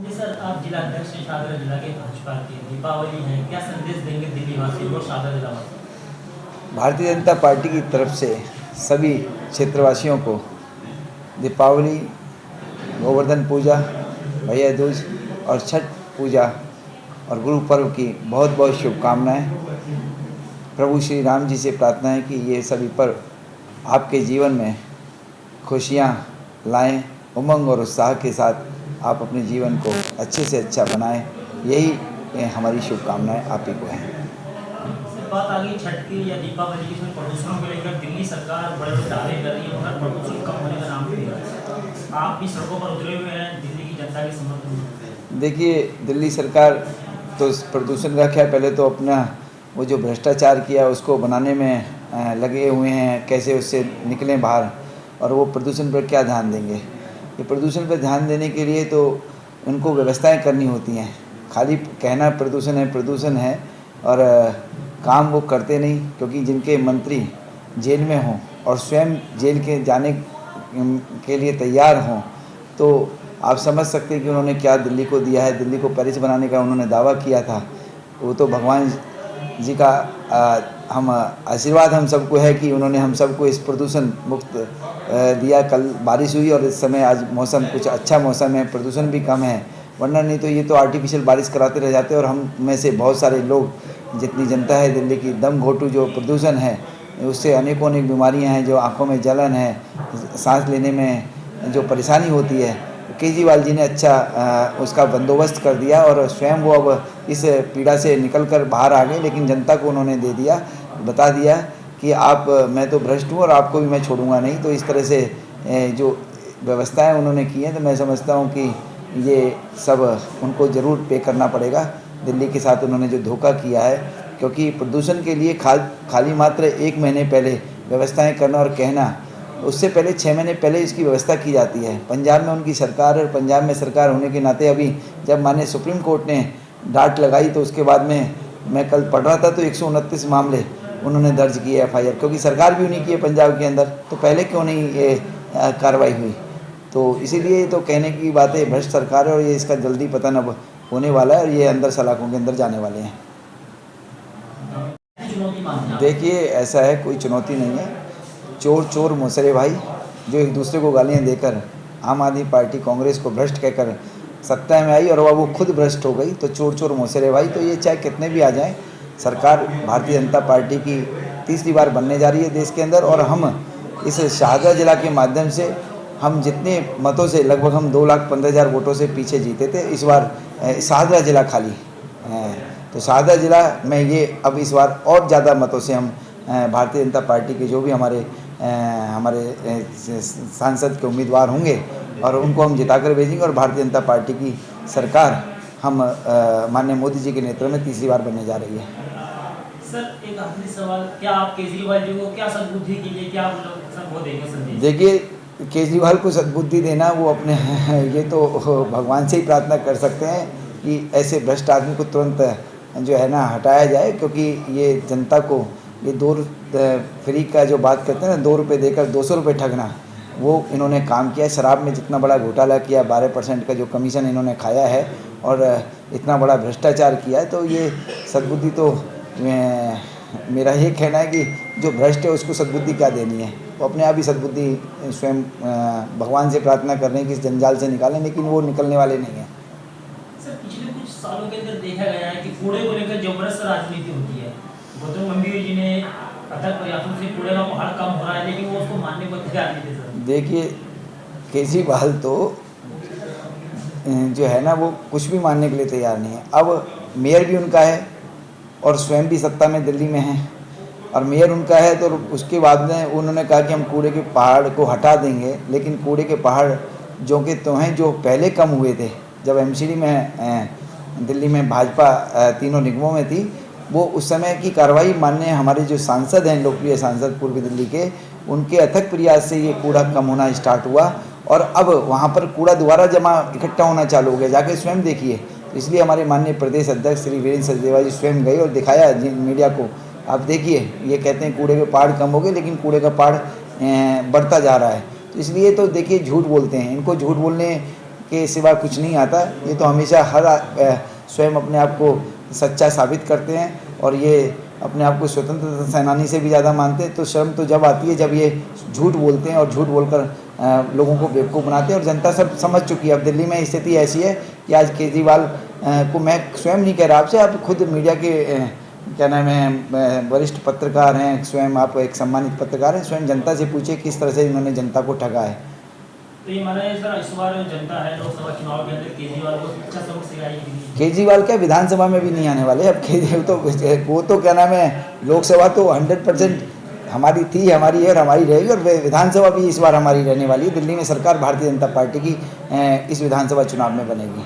जी sir, आप जिला अध्यक्ष हैं शाहदरा जिला के भाजपा के। दीपावली है, क्या संदेश देंगे दिल्ली वासियों और शाहदरा जिला वासियों भारतीय जनता पार्टी की तरफ से सभी क्षेत्रवासियों को दीपावली, गोवर्धन पूजा, भैया दूज और छठ पूजा और गुरु पर्व की बहुत बहुत शुभकामनाएं। प्रभु श्री राम जी से प्रार्थना है कि ये सभी पर्व आपके जीवन में खुशियां लाएं, उमंग और उत्साह के साथ आप अपने जीवन को अच्छे से अच्छा बनाएं। यही हमारी शुभकामनाएं आप ही को हैं। से बात आ गई छठ की या दीपावली की, इसमें प्रदूषणों को लेकर दिल्ली सरकार बड़े बड़े दावे कर रही है मगर प्रदूषण कम होने का नाम नहीं ले रहा है। आप भी सड़कों पर उतरे हुए हैं दिल्ली की जनता के समर्थन में। देखिए, दिल्ली सरकार तो प्रदूषण का क्या, पहले तो अपना वो जो भ्रष्टाचार किया उसको बनाने में लगे हुए हैं, कैसे उससे निकलें बाहर, और वो प्रदूषण पर क्या ध्यान देंगे। ये प्रदूषण पर ध्यान देने के लिए तो उनको व्यवस्थाएं करनी होती हैं। खाली कहना प्रदूषण है और काम वो करते नहीं, क्योंकि जिनके मंत्री जेल में हों और स्वयं जेल के जाने के लिए तैयार हों, तो आप समझ सकते हैं कि उन्होंने क्या दिल्ली को दिया है। दिल्ली को पेरिस बनाने का उन्होंने दावा किया था। वो तो भगवान जी का हम आशीर्वाद हम सबको है कि उन्होंने हम सबको इस प्रदूषण मुक्त दिया। कल बारिश हुई और इस समय आज मौसम कुछ अच्छा मौसम है, प्रदूषण भी कम है, वरना नहीं तो ये तो आर्टिफिशियल बारिश कराते रह जाते। और हम में से बहुत सारे लोग, जितनी जनता है दिल्ली की, दम घोटू जो प्रदूषण है उससे अनेकों अनेक बीमारियां हैं, जो आँखों में जलन है, सांस लेने में जो परेशानी होती है। केजरीवाल जी ने अच्छा उसका बंदोबस्त कर दिया और स्वयं वो अब इस पीड़ा से निकलकर बाहर आ गए। लेकिन जनता को उन्होंने बता दिया कि मैं तो भ्रष्ट हूँ और आपको भी मैं छोड़ूंगा नहीं। तो इस तरह से जो व्यवस्थाएं उन्होंने की हैं, तो मैं समझता हूँ कि ये सब उनको ज़रूर पे करना पड़ेगा। दिल्ली के साथ उन्होंने जो धोखा किया है, क्योंकि प्रदूषण के लिए खाली मात्र 1 महीने पहले व्यवस्थाएं करना और कहना, उससे पहले 6 महीने पहले इसकी व्यवस्था की जाती है। पंजाब में उनकी सरकार और पंजाब में सरकार होने के नाते अभी जब माननीय सुप्रीम कोर्ट ने डांट लगाई, तो उसके बाद में मैं कल पढ़ रहा था तो 129 मामले उन्होंने दर्ज किए FIR, क्योंकि सरकार भी उन्हीं की है पंजाब के अंदर। तो पहले क्यों नहीं ये कार्रवाई हुई। तो इसीलिए तो कहने की बात है, भ्रष्ट सरकार है और ये इसका जल्दी पतन अब होने वाला है और ये अंदर सलाखों के अंदर जाने वाले हैं। देखिए, ऐसा है, कोई चुनौती नहीं है। चोर चोर मौसरे भाई, जो एक दूसरे को गालियाँ देकर आम आदमी पार्टी कांग्रेस को भ्रष्ट कहकर सत्ता में आई और वह वो खुद भ्रष्ट हो गई, तो चोर चोर मौसरे भाई। तो ये चाहे कितने भी आ जाएं, सरकार भारतीय जनता पार्टी की तीसरी बार बनने जा रही है देश के अंदर। और हम इस शाहदरा जिला के माध्यम से हम जितने मतों से, लगभग हम 2,15,000 वोटों से पीछे जीते थे, इस बार शाहदरा जिला खाली, तो शाहदरा जिला में ये अब इस बार और ज़्यादा मतों से हम भारतीय जनता पार्टी के जो भी हमारे सांसद के उम्मीदवार होंगे और उनको हम जिताकर भेजेंगे और भारतीय जनता पार्टी की सरकार हम माननीय मोदी जी के नेतृत्व में तीसरी बार बनने जा रही है। सर, एक आखिरी सवाल, क्या आप केजरीवाल जी को क्या सद्बुद्धि दीजिए, क्या आप लोग सब वो देंगे संदेश? देखिए, केजरीवाल को सद्बुद्धि देना वो अपने ये तो भगवान से ही प्रार्थना कर सकते हैं कि ऐसे भ्रष्ट आदमी को तुरंत जो है ना हटाया जाए, क्योंकि ये जनता को ये फ्री का जो बात करते हैं ना, 2 रुपये देकर 200 रुपये ठगना, वो इन्होंने काम किया है। शराब में जितना बड़ा घोटाला किया, 12% का जो कमीशन इन्होंने खाया है और इतना बड़ा भ्रष्टाचार किया है, तो ये सद्बुद्धि तो मेरा ये कहना है कि जो भ्रष्ट है उसको सद्बुद्धि क्या देनी है। वो अपने आप ही सद्बुद्धि स्वयं भगवान से प्रार्थना कर रहे हैं कि इस जंजाल से निकालें, लेकिन वो निकलने वाले नहीं हैं। सर, पिछले कुछ सालों के अंदर देखा गया है कि कूड़े को लेकर जबरदस्त राजनीति होती है। गौतम गंभीर जी ने अथक प्रयासों से कूड़े का पहाड़ कम हो रहा है, लेकिन वो उसको मानने को तैयार नहीं थे। सर, देखिए, केजरीवाल तो जो है ना वो कुछ भी मानने के लिए तैयार नहीं है। अब मेयर भी उनका है और स्वयं भी सत्ता में दिल्ली में है, और मेयर उनका है, तो उसके बाद में उन्होंने कहा कि हम कूड़े के पहाड़ को हटा देंगे। लेकिन कूड़े के पहाड़ जो के तो हैं, जो पहले कम हुए थे जब MCD में दिल्ली में भाजपा तीनों निगमों में थी, वो उस समय की कार्रवाई माननीय हमारे जो सांसद हैं, लोकप्रिय सांसद पूर्वी दिल्ली के, उनके अथक प्रयास से ये कूड़ा कम होना स्टार्ट हुआ। और अब वहाँ पर कूड़ा दोबारा जमा इकट्ठा होना चालू हो गया, जाके स्वयं देखिए। इसलिए हमारे माननीय प्रदेश अध्यक्ष श्री वीरेंद्र सचदेवा जी स्वयं गए और दिखाया मीडिया को। आप देखिए, ये कहते हैं कूड़े के पहाड़ कम हो गए, लेकिन कूड़े का पहाड़ बढ़ता जा रहा है। तो इसलिए तो देखिए, झूठ बोलते हैं, इनको झूठ बोलने के सिवा कुछ नहीं आता। ये तो हमेशा हर स्वयं अपने आप को सच्चा साबित करते हैं और ये अपने आप को स्वतंत्रता सेनानी से भी ज़्यादा मानते हैं। तो शर्म तो जब आती है जब ये झूठ बोलते हैं और झूठ बोलकर लोगों को बेवकूफ़ बनाते हैं, और जनता सब समझ चुकी है। अब दिल्ली में स्थिति ऐसी है कि आज केजरीवाल को मैं स्वयं नहीं कह रहा आपसे, आप खुद मीडिया के क्या नाम है वरिष्ठ पत्रकार हैं, स्वयं आप एक सम्मानित पत्रकार हैं, स्वयं जनता से पूछिए किस तरह से इन्होंने जनता को ठगा है। तो ये माना है सर, इस बार जनता है लोकसभा चुनाव के अंदर केजरीवाल को अच्छा सबक सिखाएगी। केजरीवाल क्या विधानसभा में भी नहीं आने वाले अब। वो तो क्या नाम है, लोकसभा तो 100% हमारी थी, हमारी है और हमारी रहेगी, और विधानसभा भी इस बार हमारी रहने वाली है। दिल्ली में सरकार भारतीय जनता पार्टी की इस विधानसभा चुनाव में बनेगी।